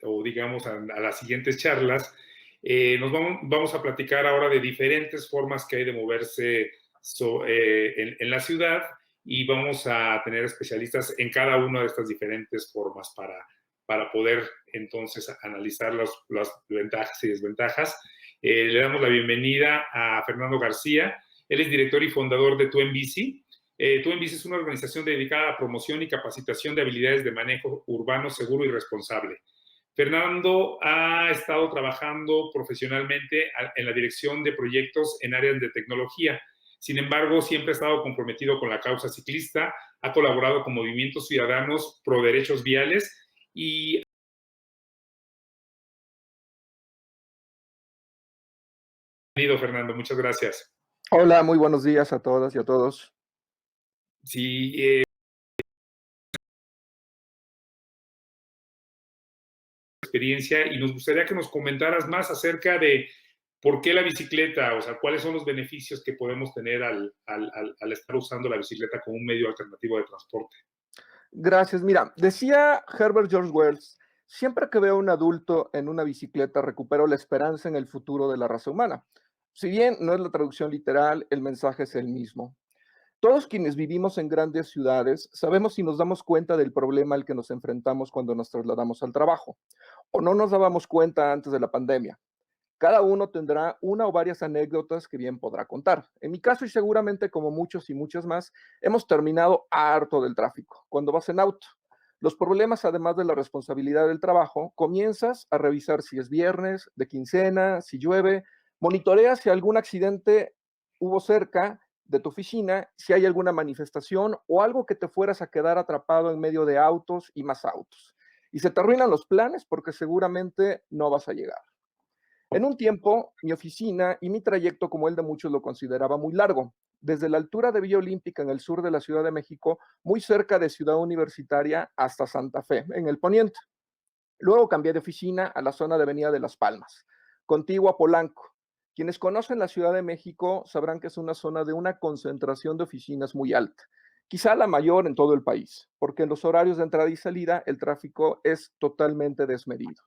o digamos a las siguientes charlas, vamos a platicar ahora de diferentes formas que hay de moverse en la ciudad y vamos a tener especialistas en cada una de estas diferentes formas para poder entonces analizar las ventajas y desventajas. Le damos la bienvenida a Fernando García. Él es director y fundador de Tú en Bici. Tú en Bici es una organización dedicada a la promoción y capacitación de habilidades de manejo urbano seguro y responsable. Fernando ha estado trabajando profesionalmente en la dirección de proyectos en áreas de tecnología. Sin embargo, siempre ha estado comprometido con la causa ciclista, ha colaborado con movimientos ciudadanos pro derechos viales y... Bienvenido, Fernando, muchas gracias. Hola, muy buenos días a todas y a todos. Sí, experiencia y nos gustaría que nos comentaras más acerca de por qué la bicicleta, o sea, cuáles son los beneficios que podemos tener al estar usando la bicicleta como un medio alternativo de transporte. Gracias. Mira, decía Herbert George Wells, siempre que veo a un adulto en una bicicleta recupero la esperanza en el futuro de la raza humana. Si bien no es la traducción literal, el mensaje es el mismo. Todos quienes vivimos en grandes ciudades sabemos y nos damos cuenta del problema al que nos enfrentamos cuando nos trasladamos al trabajo, o no nos dábamos cuenta antes de la pandemia. Cada uno tendrá una o varias anécdotas que bien podrá contar. En mi caso, y seguramente como muchos y muchas más, hemos terminado harto del tráfico cuando vas en auto. Los problemas, además de la responsabilidad del trabajo, comienzas a revisar si es viernes, de quincena, si llueve, monitoreas si algún accidente hubo cerca de tu oficina, si hay alguna manifestación o algo que te fueras a quedar atrapado en medio de autos y más autos. Y se te arruinan los planes porque seguramente no vas a llegar. En un tiempo, mi oficina y mi trayecto, como el de muchos, lo consideraba muy largo. Desde la altura de Villa Olímpica, en el sur de la Ciudad de México, muy cerca de Ciudad Universitaria, hasta Santa Fe, en el poniente. Luego cambié de oficina a la zona de Avenida de Las Palmas, contigua a Polanco. Quienes conocen la Ciudad de México sabrán que es una zona de una concentración de oficinas muy alta, quizá la mayor en todo el país, porque en los horarios de entrada y salida el tráfico es totalmente desmedido.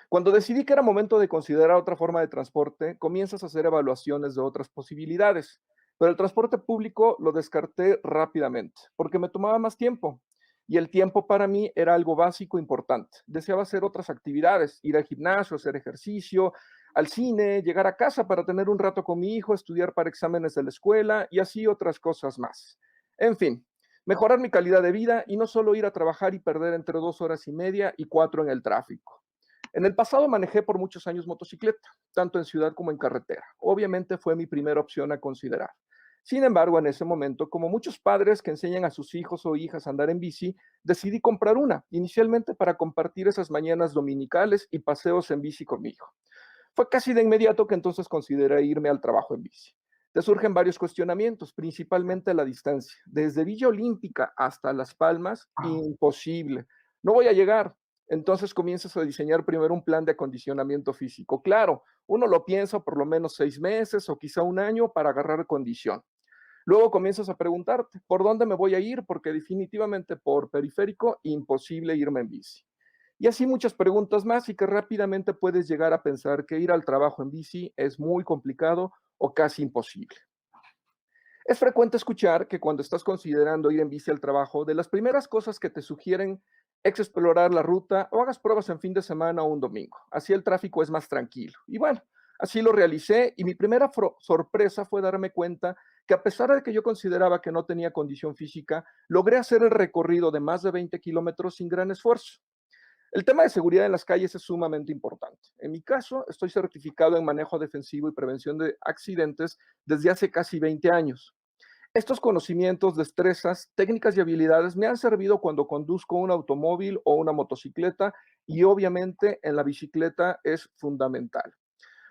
Cuando decidí que era momento de considerar otra forma de transporte, comienzas a hacer evaluaciones de otras posibilidades, pero el transporte público lo descarté rápidamente porque me tomaba más tiempo y el tiempo para mí era algo básico e importante. Deseaba hacer otras actividades, ir al gimnasio, hacer ejercicio, al cine, llegar a casa para tener un rato con mi hijo, estudiar para exámenes de la escuela y así otras cosas más. En fin, mejorar mi calidad de vida y no solo ir a trabajar y perder entre 2 horas y media y 4 en el tráfico. En el pasado manejé por muchos años motocicleta, tanto en ciudad como en carretera. Obviamente fue mi primera opción a considerar. Sin embargo, en ese momento, como muchos padres que enseñan a sus hijos o hijas a andar en bici, decidí comprar una, inicialmente para compartir esas mañanas dominicales y paseos en bici con mi hijo. Fue casi de inmediato que entonces consideré irme al trabajo en bici. Te surgen varios cuestionamientos, principalmente la distancia. Desde Villa Olímpica hasta Las Palmas, imposible. No voy a llegar. Entonces comienzas a diseñar primero un plan de acondicionamiento físico. Claro, uno lo piensa por lo menos 6 meses o quizá un año para agarrar condición. Luego comienzas a preguntarte, ¿por dónde me voy a ir? Porque definitivamente por periférico, imposible irme en bici. Y así muchas preguntas más y que rápidamente puedes llegar a pensar que ir al trabajo en bici es muy complicado o casi imposible. Es frecuente escuchar que cuando estás considerando ir en bici al trabajo, de las primeras cosas que te sugieren es explorar la ruta o hagas pruebas en fin de semana o un domingo. Así el tráfico es más tranquilo. Y bueno, así lo realicé y mi primera sorpresa fue darme cuenta que a pesar de que yo consideraba que no tenía condición física, logré hacer el recorrido de más de 20 kilómetros sin gran esfuerzo. El tema de seguridad en las calles es sumamente importante. En mi caso, estoy certificado en manejo defensivo y prevención de accidentes desde hace casi 20 años. Estos conocimientos, destrezas, técnicas y habilidades me han servido cuando conduzco un automóvil o una motocicleta y obviamente en la bicicleta es fundamental.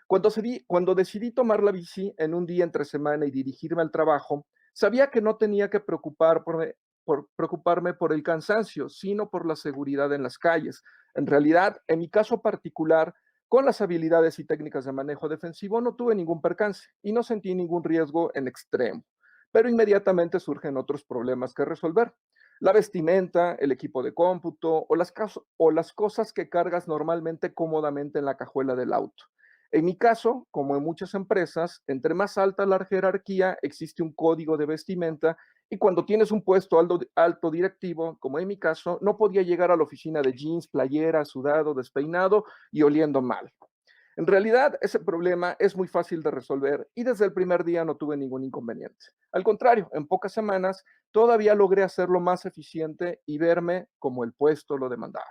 Cuando decidí tomar la bici en un día entre semana y dirigirme al trabajo, sabía que no tenía que preocuparme por el cansancio, sino por la seguridad en las calles. En realidad, en mi caso particular, con las habilidades y técnicas de manejo defensivo no tuve ningún percance y no sentí ningún riesgo en extremo, pero inmediatamente surgen otros problemas que resolver. La vestimenta, el equipo de cómputo o las cosas que cargas normalmente cómodamente en la cajuela del auto. En mi caso, como en muchas empresas, entre más alta la jerarquía, existe un código de vestimenta y cuando tienes un puesto alto directivo, como en mi caso, no podía llegar a la oficina de jeans, playera, sudado, despeinado y oliendo mal. En realidad, ese problema es muy fácil de resolver y desde el primer día no tuve ningún inconveniente. Al contrario, en pocas semanas todavía logré hacerlo más eficiente y verme como el puesto lo demandaba.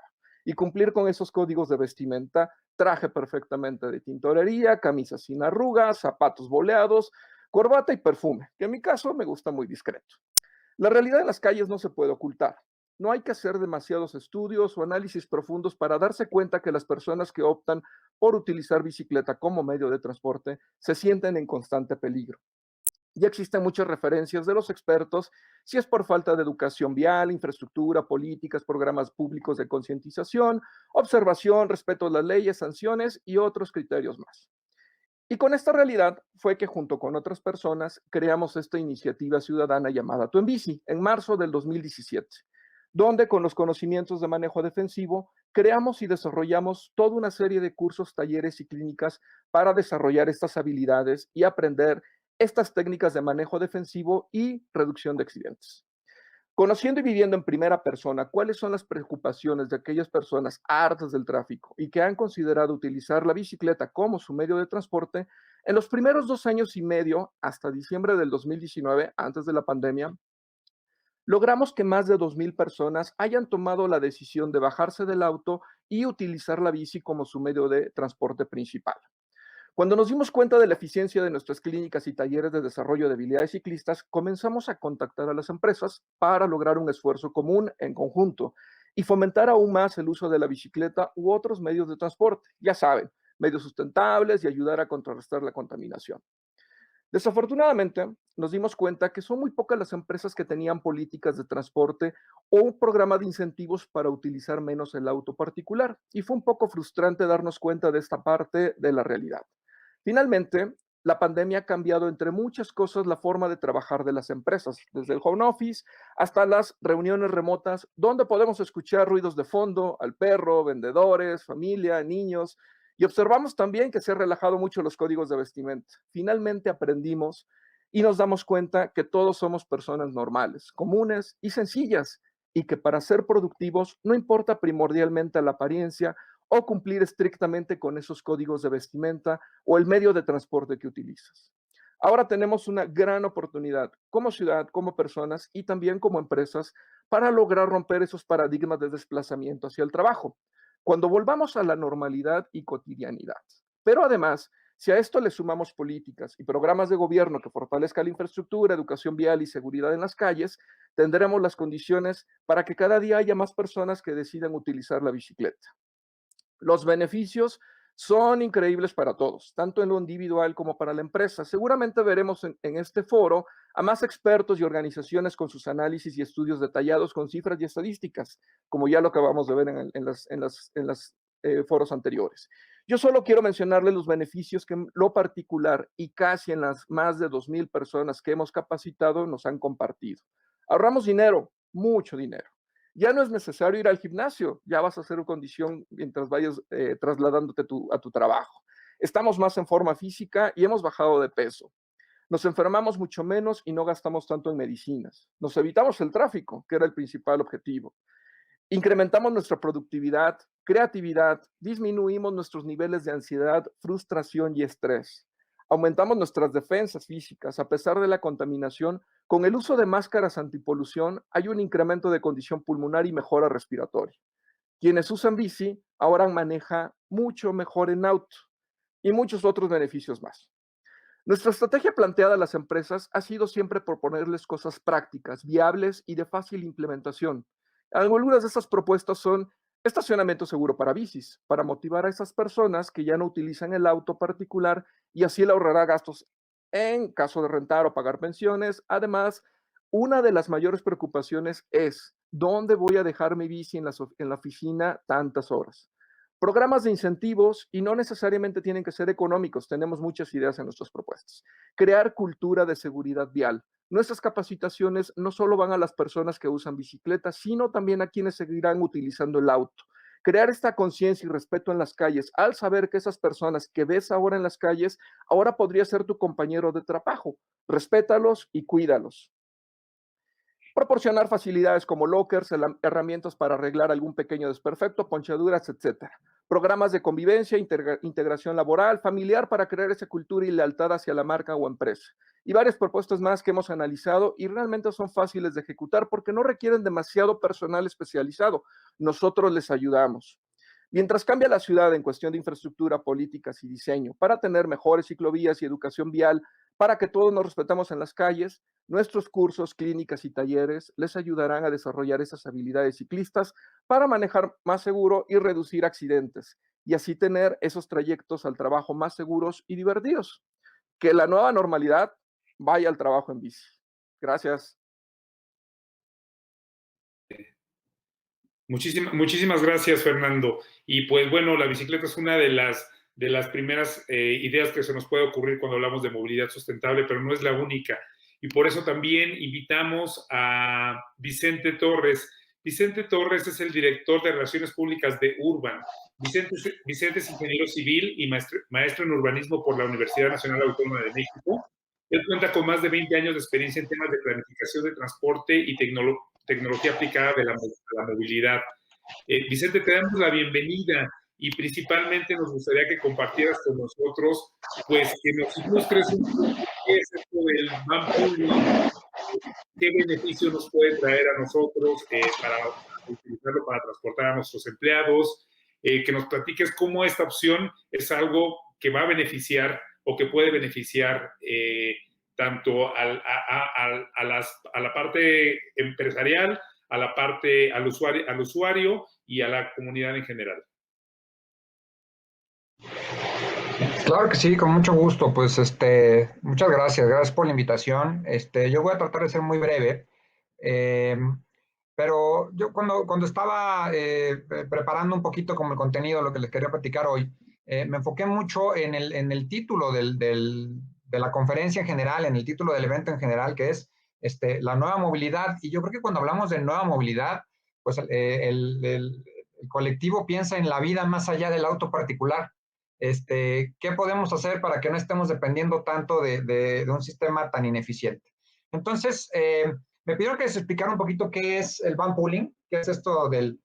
Y cumplir con esos códigos de vestimenta, traje perfectamente de tintorería, camisa sin arrugas, zapatos boleados, corbata y perfume, que en mi caso me gusta muy discreto. La realidad en las calles no se puede ocultar. No hay que hacer demasiados estudios o análisis profundos para darse cuenta que las personas que optan por utilizar bicicleta como medio de transporte se sienten en constante peligro. Ya existen muchas referencias de los expertos, si es por falta de educación vial, infraestructura, políticas, programas públicos de concientización, observación, respeto a las leyes, sanciones y otros criterios más. Y con esta realidad fue que junto con otras personas creamos esta iniciativa ciudadana llamada Tu en Bici en marzo del 2017, donde con los conocimientos de manejo defensivo creamos y desarrollamos toda una serie de cursos, talleres y clínicas para desarrollar estas habilidades y aprender estas técnicas de manejo defensivo y reducción de accidentes. Conociendo y viviendo en primera persona cuáles son las preocupaciones de aquellas personas hartas del tráfico y que han considerado utilizar la bicicleta como su medio de transporte, en los primeros 2 años y medio, hasta diciembre del 2019, antes de la pandemia, logramos que más de 2,000 personas hayan tomado la decisión de bajarse del auto y utilizar la bici como su medio de transporte principal. Cuando nos dimos cuenta de la eficiencia de nuestras clínicas y talleres de desarrollo de habilidades ciclistas, comenzamos a contactar a las empresas para lograr un esfuerzo común en conjunto y fomentar aún más el uso de la bicicleta u otros medios de transporte, ya saben, medios sustentables y ayudar a contrarrestar la contaminación. Desafortunadamente, nos dimos cuenta que son muy pocas las empresas que tenían políticas de transporte o un programa de incentivos para utilizar menos el auto particular, y fue un poco frustrante darnos cuenta de esta parte de la realidad. Finalmente, la pandemia ha cambiado, entre muchas cosas, la forma de trabajar de las empresas, desde el home office hasta las reuniones remotas, donde podemos escuchar ruidos de fondo, al perro, vendedores, familia, niños, y observamos también que se han relajado mucho los códigos de vestimenta. Finalmente aprendimos y nos damos cuenta que todos somos personas normales, comunes y sencillas, y que para ser productivos no importa primordialmente la apariencia o cumplir estrictamente con esos códigos de vestimenta o el medio de transporte que utilizas. Ahora tenemos una gran oportunidad como ciudad, como personas y también como empresas para lograr romper esos paradigmas de desplazamiento hacia el trabajo, cuando volvamos a la normalidad y cotidianidad. Pero además, si a esto le sumamos políticas y programas de gobierno que fortalezcan la infraestructura, educación vial y seguridad en las calles, tendremos las condiciones para que cada día haya más personas que decidan utilizar la bicicleta. Los beneficios son increíbles para todos, tanto en lo individual como para la empresa. Seguramente veremos en este foro a más expertos y organizaciones con sus análisis y estudios detallados con cifras y estadísticas, como ya lo acabamos de ver en las foros anteriores. Yo solo quiero mencionarles los beneficios que en lo particular y casi en las más de 2,000 personas que hemos capacitado nos han compartido. Ahorramos dinero, mucho dinero. Ya no es necesario ir al gimnasio, ya vas a hacer condición mientras vayas trasladándote a tu trabajo. Estamos más en forma física y hemos bajado de peso. Nos enfermamos mucho menos y no gastamos tanto en medicinas. Nos evitamos el tráfico, que era el principal objetivo. Incrementamos nuestra productividad, creatividad, disminuimos nuestros niveles de ansiedad, frustración y estrés. Aumentamos nuestras defensas físicas a pesar de la contaminación. Con el uso de máscaras antipolución hay un incremento de condición pulmonar y mejora respiratoria. Quienes usan bici ahora manejan mucho mejor en auto y muchos otros beneficios más. Nuestra estrategia planteada a las empresas ha sido siempre proponerles cosas prácticas, viables y de fácil implementación. Algunas de estas propuestas son estacionamiento seguro para bicis, para motivar a esas personas que ya no utilizan el auto particular y así le ahorrará gastos en caso de rentar o pagar pensiones. Además, una de las mayores preocupaciones es, ¿dónde voy a dejar mi bici en la oficina tantas horas? Programas de incentivos, y no necesariamente tienen que ser económicos, tenemos muchas ideas en nuestras propuestas. Crear cultura de seguridad vial. Nuestras capacitaciones no solo van a las personas que usan bicicletas, sino también a quienes seguirán utilizando el auto. Crear esta conciencia y respeto en las calles, al saber que esas personas que ves ahora en las calles, ahora podría ser tu compañero de trabajo. Respétalos y cuídalos. Proporcionar facilidades como lockers, herramientas para arreglar algún pequeño desperfecto, ponchaduras, etcétera. Programas de convivencia, integración laboral, familiar para crear esa cultura y lealtad hacia la marca o empresa. Y varias propuestas más que hemos analizado y realmente son fáciles de ejecutar porque no requieren demasiado personal especializado. Nosotros les ayudamos. Mientras cambia la ciudad en cuestión de infraestructura, políticas y diseño, para tener mejores ciclovías y educación vial, para que todos nos respetemos en las calles, nuestros cursos, clínicas y talleres les ayudarán a desarrollar esas habilidades ciclistas para manejar más seguro y reducir accidentes, y así tener esos trayectos al trabajo más seguros y divertidos. Que la nueva normalidad vaya al trabajo en bici. Gracias. Muchísimas gracias, Fernando. Y pues bueno, la bicicleta es una de las primeras ideas que se nos puede ocurrir cuando hablamos de movilidad sustentable, pero no es la única. Y por eso también invitamos a Vicente Torres. Vicente Torres es el director de Relaciones Públicas de Urban. Vicente es ingeniero civil y maestro en urbanismo por la Universidad Nacional Autónoma de México. Él cuenta con más de 20 años de experiencia en temas de planificación de transporte y tecnología aplicada de la movilidad. Vicente, te damos la bienvenida y principalmente nos gustaría que compartieras con nosotros, pues que nos ilustres un poco qué es esto del van-pooling, qué beneficio nos puede traer a nosotros para utilizarlo para transportar a nuestros empleados, que nos platiques cómo esta opción es algo que va a beneficiar o que puede beneficiar tanto a la parte empresarial, a la parte al usuario y a la comunidad en general. Claro que sí, con mucho gusto. Pues muchas gracias por la invitación. Yo voy a tratar de ser muy breve, pero yo cuando estaba preparando un poquito como el contenido, lo que les quería platicar hoy, me enfoqué mucho en el título de la conferencia en general, en el título del evento en general, que es la nueva movilidad. Y yo creo que cuando hablamos de nueva movilidad, pues el colectivo piensa en la vida más allá del auto particular. ¿Qué podemos hacer para que no estemos dependiendo tanto de un sistema tan ineficiente? Entonces, me pidieron que les explicara un poquito qué es el van pooling, qué es esto de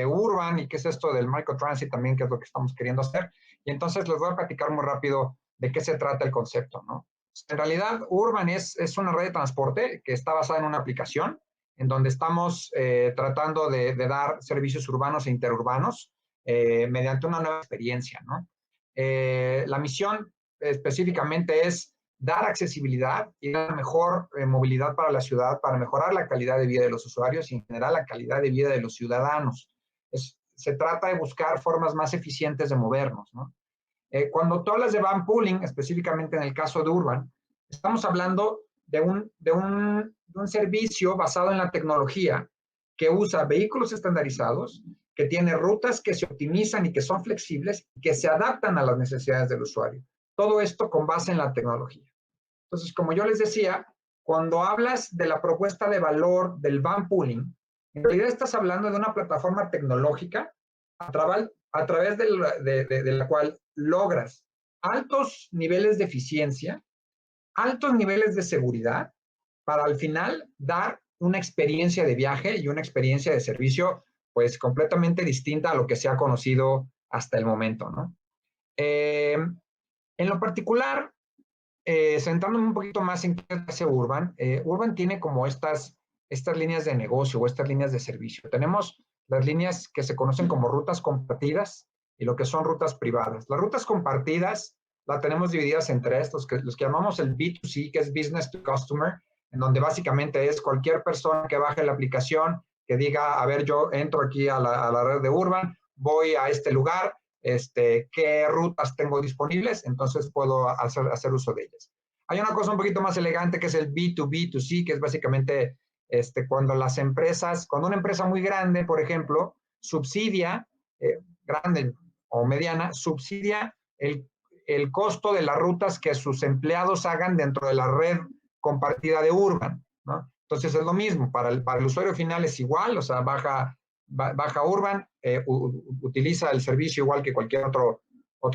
Urban y qué es esto del microtransit también, que es lo que estamos queriendo hacer. Y entonces les voy a platicar muy rápido de qué se trata el concepto, ¿no? En realidad, Urban es una red de transporte que está basada en una aplicación en donde estamos tratando de dar servicios urbanos e interurbanos mediante una nueva experiencia, ¿no? La misión específicamente es dar accesibilidad y dar mejor movilidad para la ciudad, para mejorar la calidad de vida de los usuarios y en general la calidad de vida de los ciudadanos. Se trata de buscar formas más eficientes de movernos, ¿no? Cuando tú hablas de van pooling, específicamente en el caso de Urban, estamos hablando de un servicio basado en la tecnología que usa vehículos estandarizados, que tiene rutas que se optimizan y que son flexibles y que se adaptan a las necesidades del usuario. Todo esto con base en la tecnología. Entonces, como yo les decía, cuando hablas de la propuesta de valor del van pooling, en realidad estás hablando de una plataforma tecnológica a través de la cual logras altos niveles de eficiencia, altos niveles de seguridad, para al final dar una experiencia de viaje y una experiencia de servicio pues completamente distinta a lo que se ha conocido hasta el momento, ¿no? En lo particular, centrándome un poquito más en qué hace Urban, Urban tiene como estas líneas de negocio o estas líneas de servicio. Tenemos las líneas que se conocen como rutas compartidas y lo que son rutas privadas. Las rutas compartidas las tenemos divididas en tres, los que llamamos el B2C, que es Business to Customer, en donde básicamente es cualquier persona que baje la aplicación, que diga, a ver, yo entro aquí a la red de Urban, voy a este lugar, qué rutas tengo disponibles, entonces puedo hacer uso de ellas. Hay una cosa un poquito más elegante que es el B2B2C, que es básicamente cuando una empresa muy grande, por ejemplo, subsidia grande o mediana, subsidia el costo de las rutas que sus empleados hagan dentro de la red compartida de Urban, ¿no? Entonces es lo mismo, para el usuario final es igual, o sea, baja Urban, utiliza el servicio igual que cualquier otro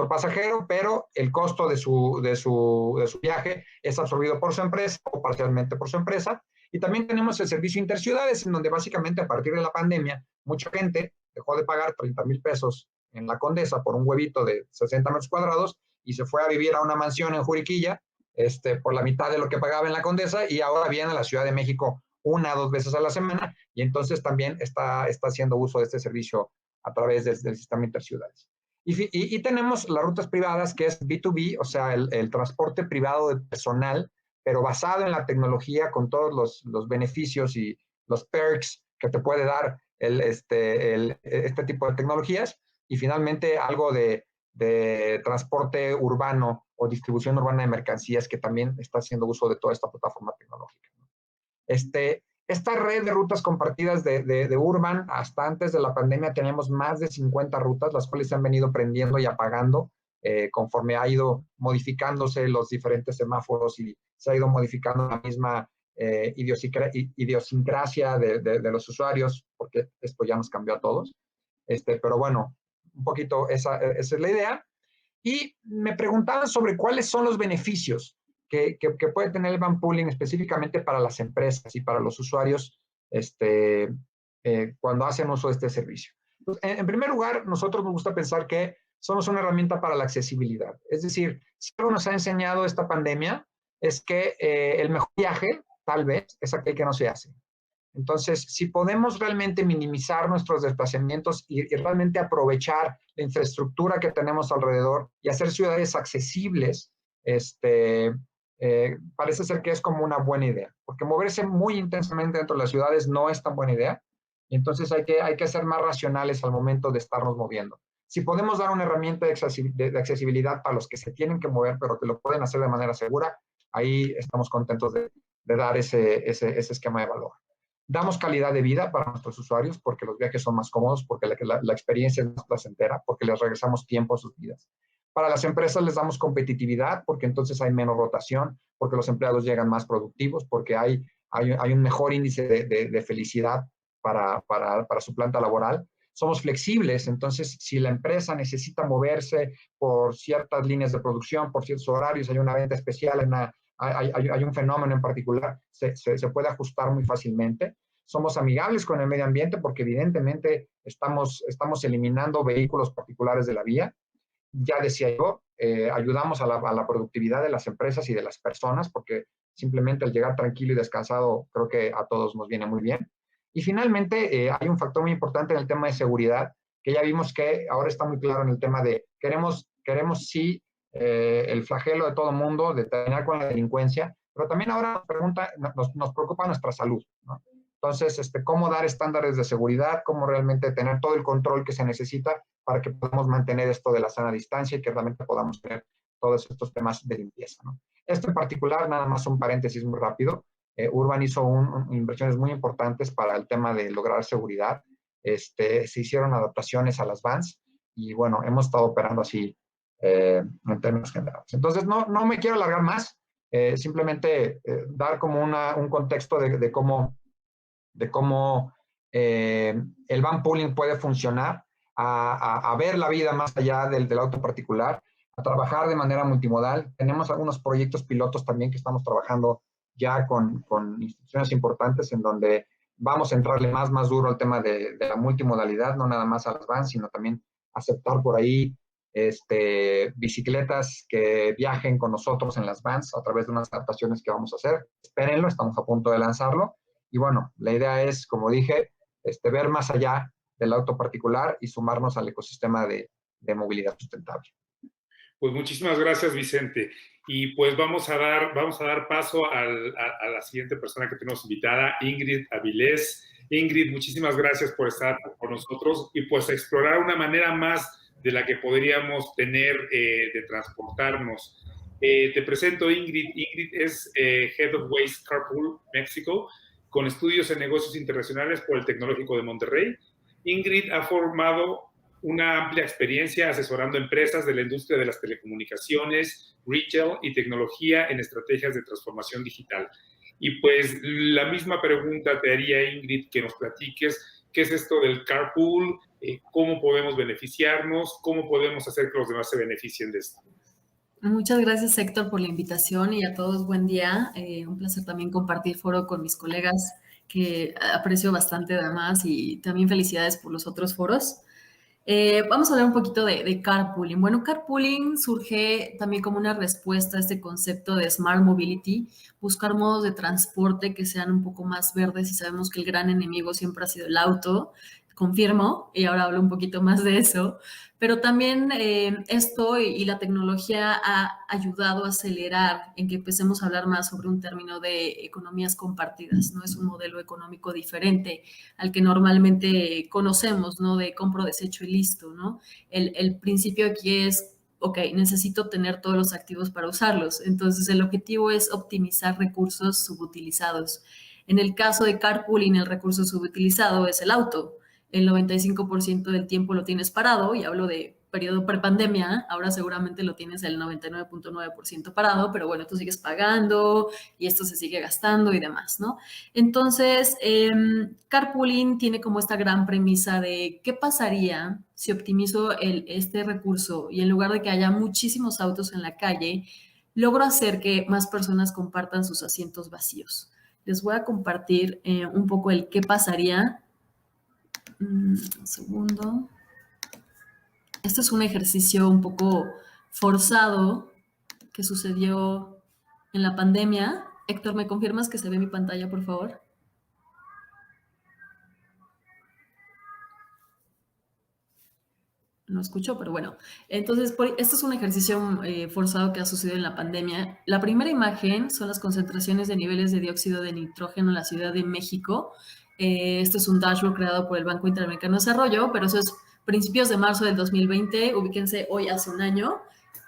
pasajero, pero el costo de su viaje es absorbido por su empresa o parcialmente por su empresa. Y también tenemos el servicio interciudades, en donde básicamente a partir de la pandemia, mucha gente dejó de pagar 30,000 pesos en la Condesa por un huevito de 60 metros cuadrados y se fue a vivir a una mansión en Juriquilla, por la mitad de lo que pagaba en la Condesa, y ahora viene a la Ciudad de México 1 o 2 veces a la semana, y entonces también está haciendo uso de este servicio a través del sistema interciudades. Y tenemos las rutas privadas, que es B2B, o sea, el transporte privado de personal, pero basado en la tecnología, con todos los beneficios y los perks que te puede dar este tipo de tecnologías. Y finalmente algo de transporte urbano o distribución urbana de mercancías, que también está haciendo uso de toda esta plataforma tecnológica. Esta red de rutas compartidas de Urban, hasta antes de la pandemia tenemos más de 50 rutas, las cuales se han venido prendiendo y apagando conforme ha ido modificándose los diferentes semáforos y se ha ido modificando la misma idiosincrasia de los usuarios, porque esto ya nos cambió a todos. Pero bueno, un poquito esa es la idea. Y me preguntaban sobre cuáles son los beneficios que puede tener el van pooling específicamente para las empresas y para los usuarios cuando hacen uso de este servicio. Pues, en primer lugar, nosotros nos gusta pensar que somos una herramienta para la accesibilidad. Es decir, si algo nos ha enseñado esta pandemia es que el mejor viaje, tal vez, es aquel que no se hace. Entonces, si podemos realmente minimizar nuestros desplazamientos y realmente aprovechar la infraestructura que tenemos alrededor y hacer ciudades accesibles, parece ser que es como una buena idea, porque moverse muy intensamente dentro de las ciudades no es tan buena idea, y entonces hay que ser más racionales al momento de estarnos moviendo. Si podemos dar una herramienta de accesibilidad para los que se tienen que mover, pero que lo pueden hacer de manera segura, ahí estamos contentos de dar ese esquema de valor. Damos calidad de vida para nuestros usuarios porque los viajes son más cómodos, porque la experiencia es más placentera, porque les regresamos tiempo a sus vidas. Para las empresas les damos competitividad porque entonces hay menos rotación, porque los empleados llegan más productivos, porque hay un mejor índice de felicidad para su planta laboral. Somos flexibles, entonces si la empresa necesita moverse por ciertas líneas de producción, por ciertos horarios, hay una venta especial, hay un fenómeno en particular, se puede ajustar muy fácilmente. Somos amigables con el medio ambiente porque evidentemente estamos eliminando vehículos particulares de la vía. Ya decía yo, ayudamos a la productividad de las empresas y de las personas, porque simplemente el llegar tranquilo y descansado creo que a todos nos viene muy bien. Y finalmente hay un factor muy importante en el tema de seguridad, que ya vimos que ahora está muy claro en el tema de queremos sí el flagelo de todo mundo, de terminar con la delincuencia, pero también ahora nos preocupa nuestra salud, ¿no? Entonces, cómo dar estándares de seguridad, cómo realmente tener todo el control que se necesita para que podamos mantener esto de la sana distancia y que realmente podamos tener todos estos temas de limpieza, ¿no? Esto en particular, nada más un paréntesis muy rápido, Urban hizo inversiones muy importantes para el tema de lograr seguridad. Se hicieron adaptaciones a las vans y bueno, hemos estado operando así en términos generales. Entonces, no me quiero alargar más, simplemente dar como un contexto de cómo el van pooling puede funcionar, a ver la vida más allá del auto particular, a trabajar de manera multimodal. Tenemos algunos proyectos pilotos también que estamos trabajando ya con instituciones importantes en donde vamos a entrarle más duro al tema de la multimodalidad, no nada más a las vans, sino también aceptar por ahí bicicletas que viajen con nosotros en las vans a través de unas adaptaciones que vamos a hacer. Espérenlo, estamos a punto de lanzarlo. Y bueno, la idea es, como dije, ver más allá del auto particular y sumarnos al ecosistema de movilidad sustentable. Pues muchísimas gracias, Vicente. Y pues vamos a dar paso a la siguiente persona que tenemos invitada, Ingrid Avilés. Ingrid, muchísimas gracias por estar con nosotros y pues explorar una manera más de la que podríamos tener de transportarnos. Te presento Ingrid. Ingrid es Head of Waste Carpool México, con estudios en negocios internacionales por el Tecnológico de Monterrey. Ingrid ha formado una amplia experiencia asesorando empresas de la industria de las telecomunicaciones, retail y tecnología en estrategias de transformación digital. Y pues la misma pregunta te haría, Ingrid, que nos platiques qué es esto del carpool, cómo podemos beneficiarnos, cómo podemos hacer que los demás se beneficien de esto. Muchas gracias, Héctor, por la invitación y a todos buen día. Un placer también compartir foro con mis colegas que aprecio bastante además y también felicidades por los otros foros. Vamos a hablar un poquito de carpooling. Bueno, carpooling surge también como una respuesta a este concepto de smart mobility, buscar modos de transporte que sean un poco más verdes y sabemos que el gran enemigo siempre ha sido el auto, confirmo, y ahora hablo un poquito más de eso, pero también esto y la tecnología ha ayudado a acelerar en que empecemos a hablar más sobre un término de economías compartidas, ¿no? Es un modelo económico diferente al que normalmente conocemos, ¿no? De compro, desecho y listo, ¿no? El principio aquí es, ok, necesito tener todos los activos para usarlos. Entonces, el objetivo es optimizar recursos subutilizados. En el caso de carpooling, el recurso subutilizado es el auto. El 95% del tiempo lo tienes parado, y hablo de periodo prepandemia, ahora seguramente lo tienes el 99.9% parado, pero bueno, tú sigues pagando y esto se sigue gastando y demás, ¿no? Entonces, carpooling tiene como esta gran premisa de qué pasaría si optimizo este recurso y en lugar de que haya muchísimos autos en la calle, logro hacer que más personas compartan sus asientos vacíos. Les voy a compartir un poco el qué pasaría. Un segundo. Este es un ejercicio un poco forzado que sucedió en la pandemia. Héctor, ¿me confirmas que se ve mi pantalla, por favor? No escucho, pero bueno. Entonces, este es un ejercicio forzado que ha sucedido en la pandemia. La primera imagen son las concentraciones de niveles de dióxido de nitrógeno en la Ciudad de México. Esto es un dashboard creado por el Banco Interamericano de Desarrollo, pero eso es principios de marzo del 2020. Ubíquense hoy hace un año.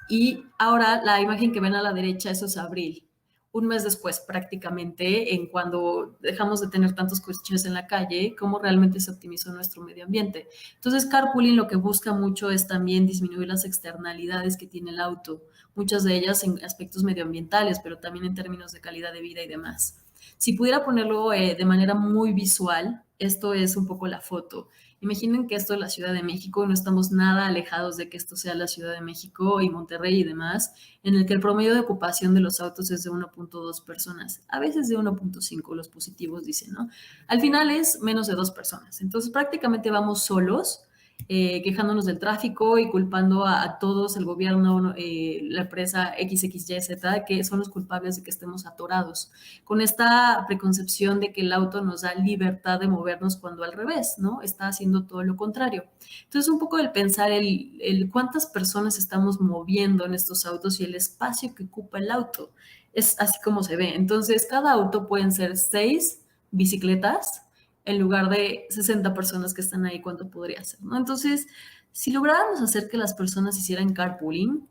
Y ahora la imagen que ven a la derecha, eso es abril. Un mes después, prácticamente, en cuando dejamos de tener tantos coches en la calle, cómo realmente se optimizó nuestro medio ambiente. Entonces, carpooling lo que busca mucho es también disminuir las externalidades que tiene el auto, muchas de ellas en aspectos medioambientales, pero también en términos de calidad de vida y demás. Si pudiera ponerlo de manera muy visual, esto es un poco la foto. Imaginen que esto es la Ciudad de México y no estamos nada alejados de que esto sea la Ciudad de México y Monterrey y demás, en el que el promedio de ocupación de los autos es de 1.2 personas, a veces de 1.5, los positivos dicen, ¿no? Al final es menos de 2 personas. Entonces prácticamente vamos solos, quejándonos del tráfico y culpando a todos, el gobierno, la empresa XXYZ, que son los culpables de que estemos atorados. Con esta preconcepción de que el auto nos da libertad de movernos cuando al revés, ¿no? Está haciendo todo lo contrario. Entonces, un poco el pensar el cuántas personas estamos moviendo en estos autos y el espacio que ocupa el auto. Es así como se ve. Entonces, cada auto pueden ser 6 bicicletas, en lugar de 60 personas que están ahí, ¿cuánto podría ser? ¿No? Entonces, si lográramos hacer que las personas hicieran carpooling,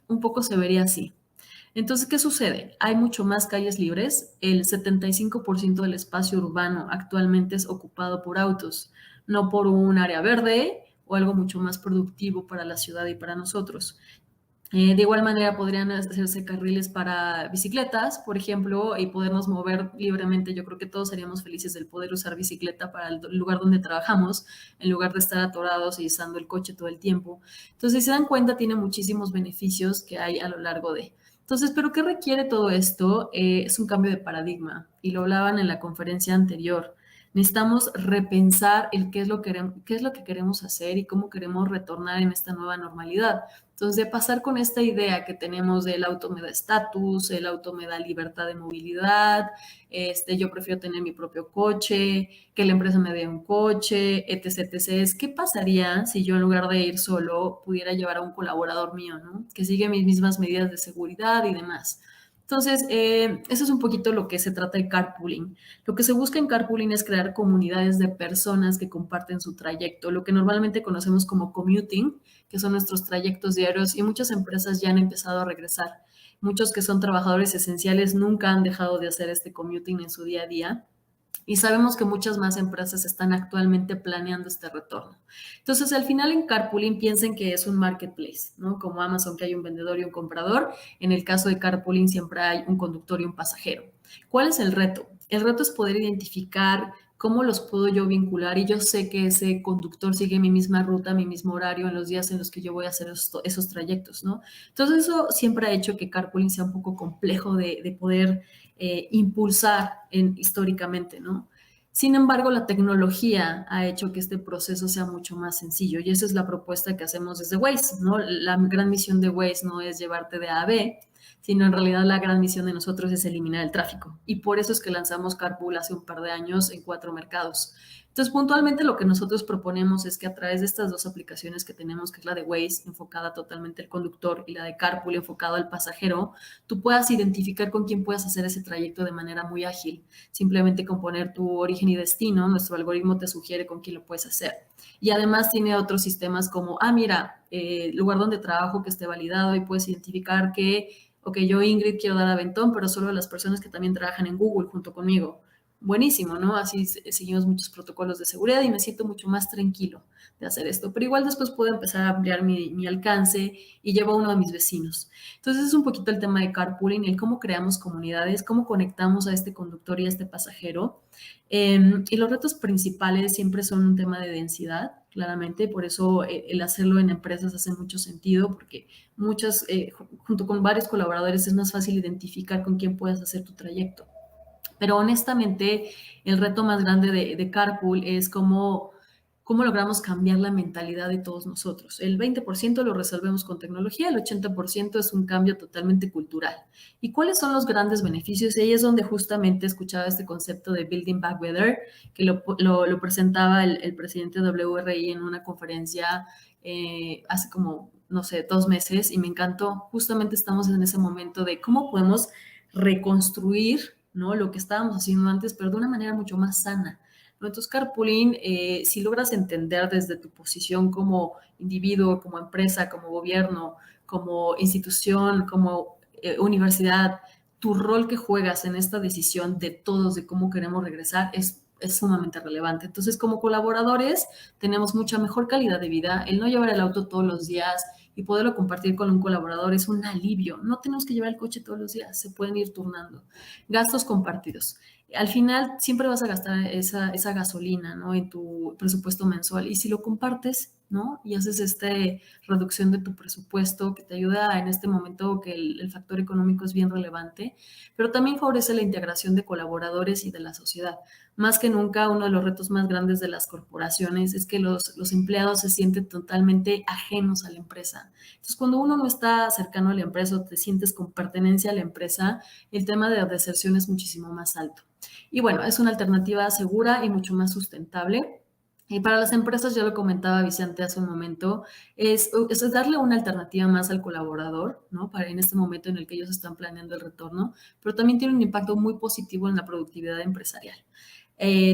un poco se vería así. Entonces, ¿qué sucede? Hay mucho más calles libres. El 75% del espacio urbano actualmente es ocupado por autos, no por un área verde o algo mucho más productivo para la ciudad y para nosotros. De igual manera podrían hacerse carriles para bicicletas, por ejemplo, y podernos mover libremente. Yo creo que todos seríamos felices del poder usar bicicleta para el lugar donde trabajamos, en lugar de estar atorados y usando el coche todo el tiempo. Entonces, si se dan cuenta, tiene muchísimos beneficios que hay a lo largo de. Entonces, ¿pero qué requiere todo esto? Es un cambio de paradigma, y lo hablaban en la conferencia anterior. Necesitamos repensar qué es lo que queremos hacer y cómo queremos retornar en esta nueva normalidad. Entonces, de pasar con esta idea que tenemos del auto me da estatus, el auto me da libertad de movilidad, yo prefiero tener mi propio coche, que la empresa me dé un coche, etc, etc. ¿Qué pasaría si yo en lugar de ir solo pudiera llevar a un colaborador mío, ¿no? Que sigue mis mismas medidas de seguridad y demás? Entonces, eso es un poquito lo que se trata de carpooling. Lo que se busca en carpooling es crear comunidades de personas que comparten su trayecto, lo que normalmente conocemos como commuting, que son nuestros trayectos diarios, y muchas empresas ya han empezado a regresar. Muchos que son trabajadores esenciales nunca han dejado de hacer este commuting en su día a día. Y sabemos que muchas más empresas están actualmente planeando este retorno. Entonces, al final en carpooling piensen que es un marketplace, ¿no? Como Amazon, que hay un vendedor y un comprador. En el caso de carpooling siempre hay un conductor y un pasajero. ¿Cuál es el reto? El reto es poder identificar cómo los puedo yo vincular y yo sé que ese conductor sigue mi misma ruta, mi mismo horario en los días en los que yo voy a hacer esos trayectos, ¿no? Entonces eso siempre ha hecho que carpooling sea un poco complejo de poder impulsar históricamente, ¿no? Sin embargo, la tecnología ha hecho que este proceso sea mucho más sencillo y esa es la propuesta que hacemos desde Waze, ¿no? La gran misión de Waze no es llevarte de A a B, sino en realidad la gran misión de nosotros es eliminar el tráfico. Y por eso es que lanzamos Carpool hace un par de años en 4 mercados. Entonces, puntualmente lo que nosotros proponemos es que a través de estas 2 aplicaciones que tenemos, que es la de Waze, enfocada totalmente al conductor, y la de Carpool, enfocada al pasajero, tú puedas identificar con quién puedes hacer ese trayecto de manera muy ágil. Simplemente con poner tu origen y destino, nuestro algoritmo te sugiere con quién lo puedes hacer. Y además tiene otros sistemas como, mira, lugar donde trabajo que esté validado y puedes identificar que ok, yo Ingrid quiero dar aventón, pero solo a las personas que también trabajan en Google junto conmigo. Buenísimo, ¿no? Así seguimos muchos protocolos de seguridad y me siento mucho más tranquilo de hacer esto. Pero igual después puedo empezar a ampliar mi alcance y llevo a uno de mis vecinos. Entonces es un poquito el tema de carpooling, el cómo creamos comunidades, cómo conectamos a este conductor y a este pasajero. Y los retos principales siempre son un tema de densidad, claramente, por eso el hacerlo en empresas hace mucho sentido, porque muchas, junto con varios colaboradores, es más fácil identificar con quién puedes hacer tu trayecto. Pero honestamente, el reto más grande de Carpool es cómo logramos cambiar la mentalidad de todos nosotros. El 20% lo resolvemos con tecnología, el 80% es un cambio totalmente cultural. ¿Y cuáles son los grandes beneficios? Y ahí es donde justamente escuchaba este concepto de Building Back Better, que lo presentaba el presidente de WRI en una conferencia hace como, no sé, 2 meses, y me encantó. Justamente estamos en ese momento de cómo podemos reconstruir, ¿no?, lo que estábamos haciendo antes, pero de una manera mucho más sana. Entonces, carpooling, si logras entender desde tu posición como individuo, como empresa, como gobierno, como institución, como universidad, tu rol que juegas en esta decisión de todos de cómo queremos regresar es sumamente relevante. Entonces, como colaboradores, tenemos mucha mejor calidad de vida. El no llevar el auto todos los días y poderlo compartir con un colaborador es un alivio. No tenemos que llevar el coche todos los días, se pueden ir turnando. Gastos compartidos. Al final siempre vas a gastar esa gasolina, ¿no?, en tu presupuesto mensual. Y si lo compartes, ¿no?, y haces esta reducción de tu presupuesto que te ayuda en este momento que el factor económico es bien relevante, pero también favorece la integración de colaboradores y de la sociedad. Más que nunca, uno de los retos más grandes de las corporaciones es que los empleados se sienten totalmente ajenos a la empresa. Entonces, cuando uno no está cercano a la empresa o te sientes con pertenencia a la empresa, el tema de la deserción es muchísimo más alto. Y bueno, es una alternativa segura y mucho más sustentable. Y para las empresas, ya lo comentaba Vicente hace un momento, es darle una alternativa más al colaborador, ¿no?, para en este momento en el que ellos están planeando el retorno, pero también tiene un impacto muy positivo en la productividad empresarial.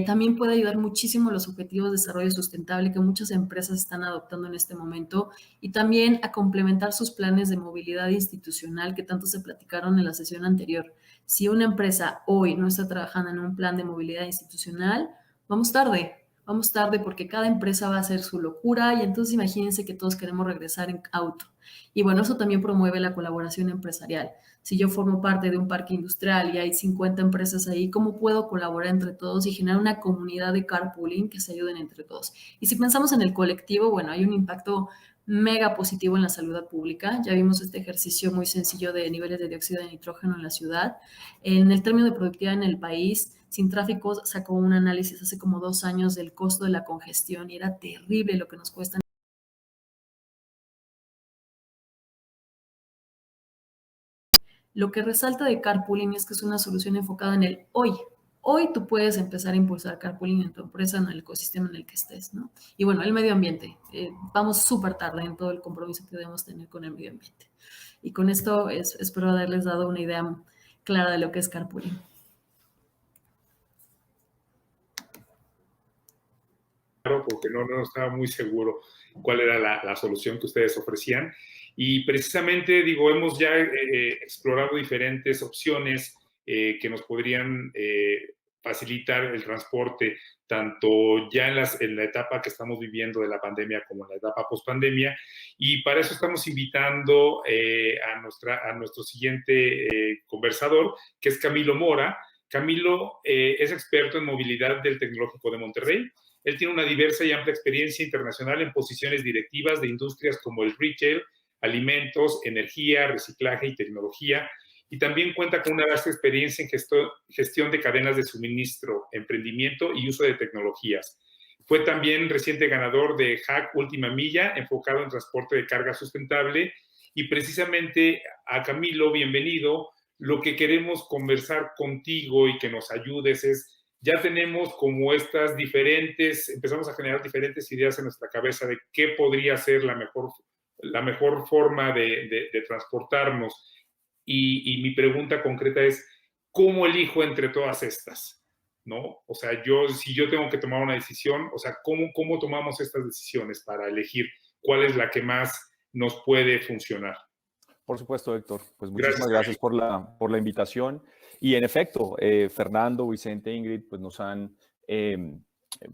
También puede ayudar muchísimo a los objetivos de desarrollo sustentable que muchas empresas están adoptando en este momento y también a complementar sus planes de movilidad institucional que tanto se platicaron en la sesión anterior. Si una empresa hoy no está trabajando en un plan de movilidad institucional, vamos tarde porque cada empresa va a hacer su locura y entonces imagínense que todos queremos regresar en auto. Y bueno, eso también promueve la colaboración empresarial. Si yo formo parte de un parque industrial y hay 50 empresas ahí, ¿cómo puedo colaborar entre todos y generar una comunidad de carpooling que se ayuden entre todos? Y si pensamos en el colectivo, bueno, hay un impacto mega positivo en la salud pública. Ya vimos este ejercicio muy sencillo de niveles de dióxido de nitrógeno en la ciudad. En el término de productividad en el país, Sin Tráfico sacó un análisis hace como 2 años del costo de la congestión y era terrible lo que nos cuesta. Lo que resalta de carpooling es que es una solución enfocada en el hoy. Hoy tú puedes empezar a impulsar carpooling en tu empresa, en el ecosistema en el que estés, ¿no? Y bueno, el medio ambiente. Vamos súper tarde en todo el compromiso que debemos tener con el medio ambiente. Y con esto espero haberles dado una idea clara de lo que es carpooling. Claro, porque no estaba muy seguro cuál era la solución que ustedes ofrecían. Y precisamente, digo, hemos ya explorado diferentes opciones que nos podrían facilitar el transporte, tanto ya en la etapa que estamos viviendo de la pandemia como en la etapa post-pandemia. Y para eso estamos invitando a nuestro siguiente conversador, que es Camilo Mora. Camilo es experto en movilidad del Tecnológico de Monterrey. Él tiene una diversa y amplia experiencia internacional en posiciones directivas de industrias como el retail, alimentos, energía, reciclaje y tecnología. Y también cuenta con una vasta experiencia en gestión de cadenas de suministro, emprendimiento y uso de tecnologías. Fue también reciente ganador de Hack Última Milla, enfocado en transporte de carga sustentable. Y precisamente a Camilo, bienvenido. Lo que queremos conversar contigo y que nos ayudes es, ya tenemos como empezamos a generar diferentes ideas en nuestra cabeza de qué podría ser la mejor forma de transportarnos. Y mi pregunta concreta es, ¿cómo elijo entre todas estas? ¿No? O sea, si yo tengo que tomar una decisión, o sea, ¿cómo tomamos estas decisiones para elegir cuál es la que más nos puede funcionar? Por supuesto, Héctor. Pues muchísimas gracias por la invitación. Y en efecto, Fernando, Vicente, Ingrid, pues nos han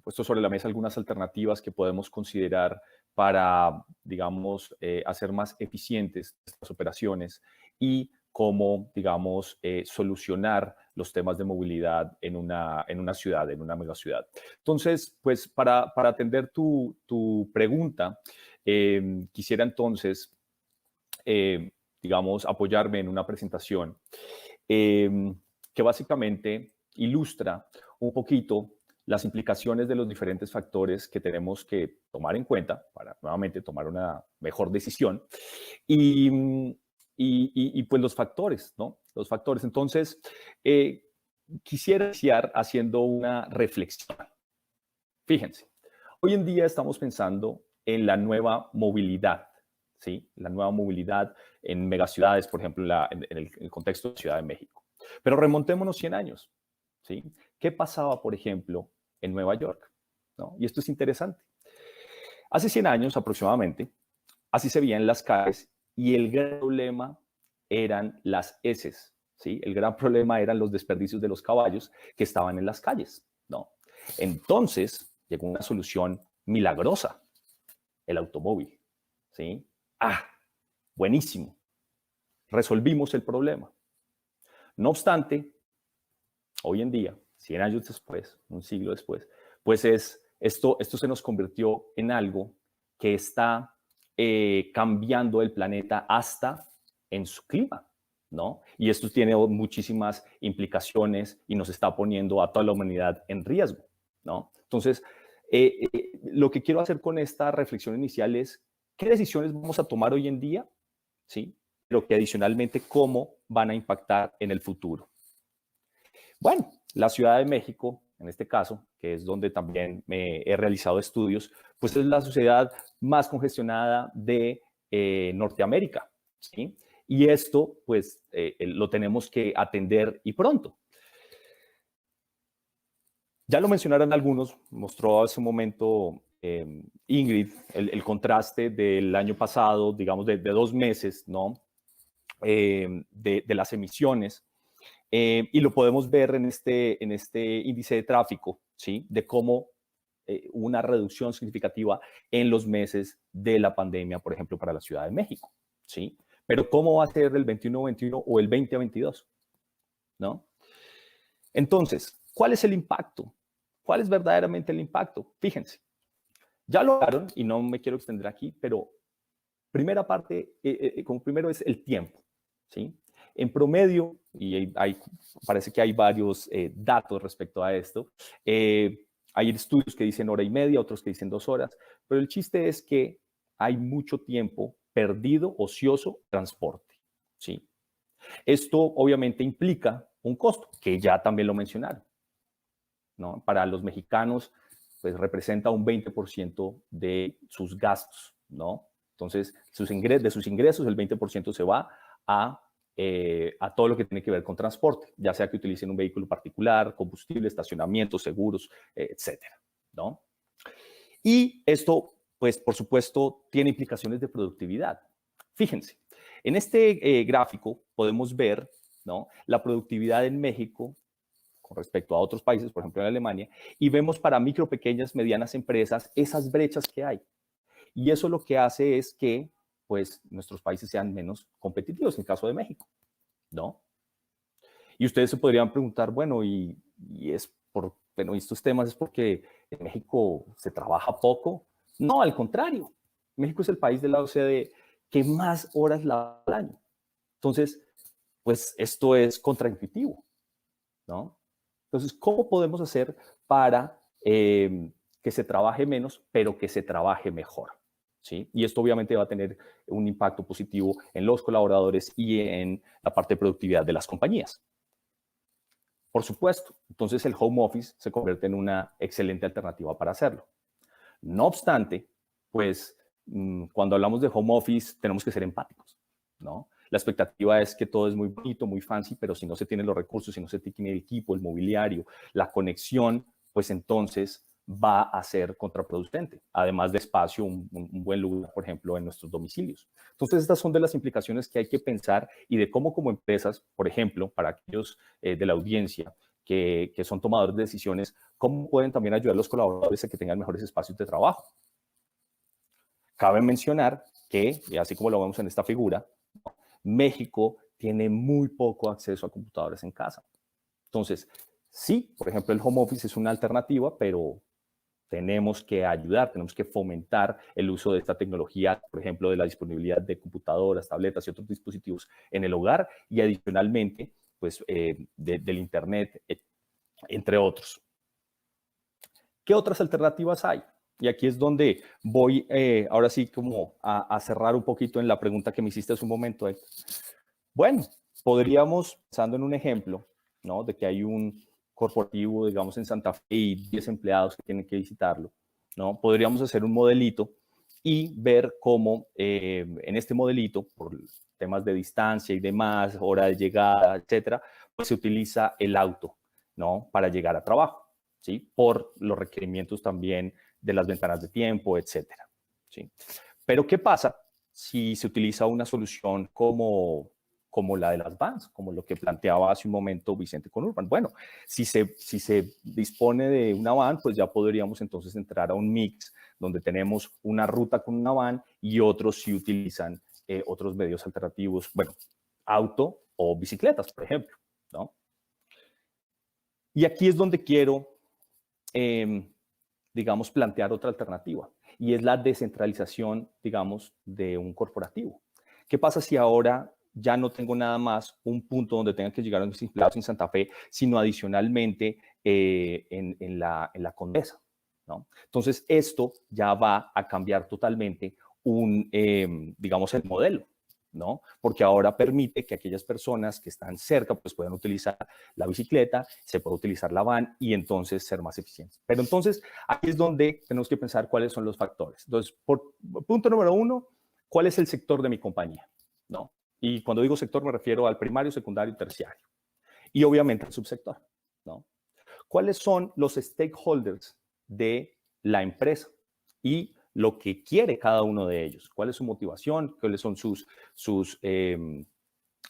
puesto sobre la mesa algunas alternativas que podemos considerar para, digamos, hacer más eficientes estas operaciones y cómo, digamos, solucionar los temas de movilidad en una ciudad, en una megaciudad. Entonces, pues para atender tu pregunta, quisiera entonces, digamos, apoyarme en una presentación que básicamente ilustra un poquito las implicaciones de los diferentes factores que tenemos que tomar en cuenta para nuevamente tomar una mejor decisión y pues los factores, ¿no? Los factores. Entonces, quisiera iniciar haciendo una reflexión. Fíjense, hoy en día estamos pensando en la nueva movilidad, ¿sí? La nueva movilidad en megaciudades, por ejemplo, en el contexto de Ciudad de México. Pero remontémonos 100 años, ¿sí? ¿Qué pasaba, por ejemplo, en Nueva York? ¿No? Y esto es interesante. Hace 100 años aproximadamente, así se veían las calles y el gran problema eran las heces, ¿sí? El gran problema eran los desperdicios de los caballos que estaban en las calles, ¿no? Entonces llegó una solución milagrosa, el automóvil, ¿sí? Buenísimo. Resolvimos el problema. No obstante, hoy en día, 100 años después, un siglo después, pues esto se nos convirtió en algo que está cambiando el planeta hasta en su clima, ¿no? Y esto tiene muchísimas implicaciones y nos está poniendo a toda la humanidad en riesgo, ¿no? Entonces, lo que quiero hacer con esta reflexión inicial es, ¿qué decisiones vamos a tomar hoy en día? ¿Sí? Pero que adicionalmente, ¿cómo van a impactar en el futuro? Bueno, la Ciudad de México, en este caso, que es donde también he realizado estudios, pues es la sociedad más congestionada de Norteamérica, ¿sí? Y esto, pues, lo tenemos que atender y pronto. Ya lo mencionaron algunos, mostró hace un momento Ingrid el contraste del año pasado, digamos, de 2 meses, ¿no? De las emisiones. Y lo podemos ver en este índice de tráfico, ¿sí? De cómo hubo una reducción significativa en los meses de la pandemia, por ejemplo, para la Ciudad de México, ¿sí? Pero ¿cómo va a ser el 21-21 o el 20-22? ¿No? Entonces, ¿cuál es el impacto? ¿Cuál es verdaderamente el impacto? Fíjense, ya lo hablaron y no me quiero extender aquí, pero primera parte, como primero es el tiempo, ¿sí? En promedio, y parece que hay varios datos respecto a esto, hay estudios que dicen 1 hora y media, otros que dicen 2 horas, pero el chiste es que hay mucho tiempo perdido, ocioso, transporte, ¿sí? Esto obviamente implica un costo, que ya también lo mencionaron, ¿no? Para los mexicanos, pues representa un 20% de sus gastos, ¿no? Entonces, de sus ingresos, el 20% se va a todo lo que tiene que ver con transporte, ya sea que utilicen un vehículo particular, combustible, estacionamiento, seguros, etcétera, ¿no? Y esto, pues, por supuesto, tiene implicaciones de productividad. Fíjense, en este gráfico podemos ver, ¿no?, la productividad en México con respecto a otros países, por ejemplo en Alemania, y vemos para micro, pequeñas, medianas empresas esas brechas que hay. Y eso lo que hace es que pues, nuestros países sean menos competitivos, en el caso de México, ¿no? Y ustedes se podrían preguntar, bueno, bueno, estos temas es porque en México se trabaja poco. No, al contrario. México es el país de la OCDE que más horas labora al año. Entonces, pues esto es contraintuitivo, ¿no? Entonces, ¿cómo podemos hacer para que se trabaje menos, pero que se trabaje mejor? ¿Sí? Y esto obviamente va a tener un impacto positivo en los colaboradores y en la parte de productividad de las compañías. Por supuesto, entonces el home office se convierte en una excelente alternativa para hacerlo. No obstante, pues cuando hablamos de home office tenemos que ser empáticos, ¿no? La expectativa es que todo es muy bonito, muy fancy, pero si no se tienen los recursos, si no se tiene el equipo, el mobiliario, la conexión, pues entonces va a ser contraproducente. Además de espacio, un buen lugar, por ejemplo, en nuestros domicilios. Entonces, estas son de las implicaciones que hay que pensar y de cómo como empresas, por ejemplo, para aquellos de la audiencia que son tomadores de decisiones, cómo pueden también ayudar a los colaboradores a que tengan mejores espacios de trabajo. Cabe mencionar que, y así como lo vemos en esta figura, México tiene muy poco acceso a computadoras en casa. Entonces, sí, por ejemplo, el home office es una alternativa, pero tenemos que ayudar, tenemos que fomentar el uso de esta tecnología, por ejemplo, de la disponibilidad de computadoras, tabletas y otros dispositivos en el hogar y adicionalmente, pues, del Internet, entre otros. ¿Qué otras alternativas hay? Y aquí es donde voy ahora sí como a cerrar un poquito en la pregunta que me hiciste hace un momento. Bueno, podríamos, pensando en un ejemplo, ¿no? De que hay un corporativo, digamos, en Santa Fe y 10 empleados que tienen que visitarlo, ¿no? Podríamos hacer un modelito y ver cómo en este modelito, por temas de distancia y demás, hora de llegada, etcétera, pues se utiliza el auto, ¿no? Para llegar a trabajo, ¿sí? Por los requerimientos también de las ventanas de tiempo, etcétera, ¿sí? Pero ¿qué pasa si se utiliza una solución como la de las vans, como lo que planteaba hace un momento Vicente con Urban? Bueno, si se dispone de una van, pues ya podríamos entonces entrar a un mix donde tenemos una ruta con una van y otros sí utilizan otros medios alternativos, bueno, auto o bicicletas, por ejemplo, ¿no? Y aquí es donde quiero digamos, plantear otra alternativa, y es la descentralización, digamos, de un corporativo. ¿Qué pasa si ahora ya no tengo nada más un punto donde tengan que llegar a mis empleados en Santa Fe, sino adicionalmente en la Condesa, ¿no? Entonces, esto ya va a cambiar totalmente digamos, el modelo, ¿no? Porque ahora permite que aquellas personas que están cerca pues puedan utilizar la bicicleta, se puede utilizar la van y entonces ser más eficientes. Pero entonces aquí es donde tenemos que pensar cuáles son los factores. Entonces, punto número 1, ¿cuál es el sector de mi compañía? ¿No? Y cuando digo sector me refiero al primario, secundario y terciario. Y obviamente al subsector, ¿no? ¿Cuáles son los stakeholders de la empresa? Y lo que quiere cada uno de ellos, cuál es su motivación, cuáles son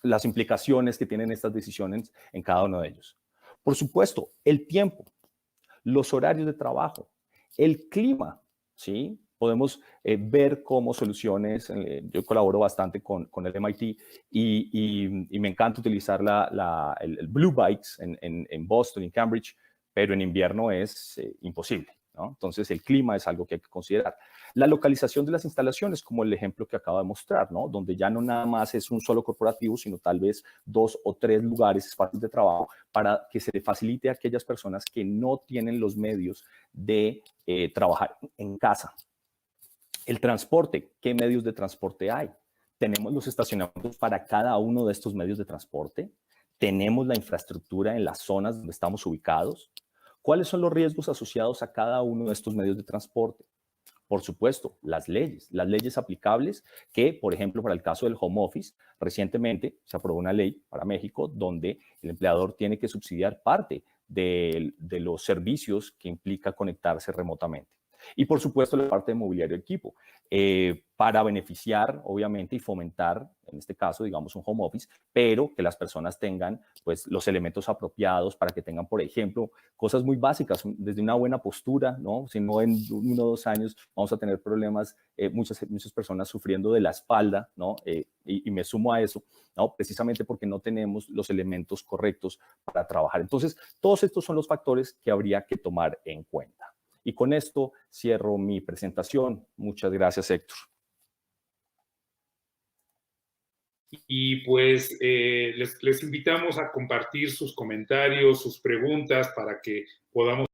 las implicaciones que tienen estas decisiones en cada uno de ellos. Por supuesto, el tiempo, los horarios de trabajo, el clima, ¿sí? Podemos ver cómo soluciones, yo colaboro bastante con el MIT y me encanta utilizar el Blue Bikes en Boston y Cambridge, pero en invierno es imposible, ¿no? Entonces, el clima es algo que hay que considerar. La localización de las instalaciones, como el ejemplo que acabo de mostrar, ¿no? Donde ya no nada más es un solo corporativo, sino tal vez 2 o 3 lugares, espacios de trabajo, para que se le facilite a aquellas personas que no tienen los medios de trabajar en casa. El transporte, ¿qué medios de transporte hay? ¿Tenemos los estacionamientos para cada uno de estos medios de transporte? ¿Tenemos la infraestructura en las zonas donde estamos ubicados? ¿Cuáles son los riesgos asociados a cada uno de estos medios de transporte? Por supuesto, las leyes aplicables que, por ejemplo, para el caso del home office, recientemente se aprobó una ley para México donde el empleador tiene que subsidiar parte de los servicios que implica conectarse remotamente. Y por supuesto la parte de mobiliario de equipo, para beneficiar obviamente y fomentar, en este caso digamos un home office, pero que las personas tengan pues los elementos apropiados para que tengan, por ejemplo, cosas muy básicas, desde una buena postura, ¿no? Si no en 1 o 2 años vamos a tener problemas, muchas personas sufriendo de la espalda, ¿no? Y me sumo a eso, ¿no? Precisamente porque no tenemos los elementos correctos para trabajar. Entonces, todos estos son los factores que habría que tomar en cuenta. Y con esto cierro mi presentación. Muchas gracias, Héctor. Y pues les invitamos a compartir sus comentarios, sus preguntas para que podamos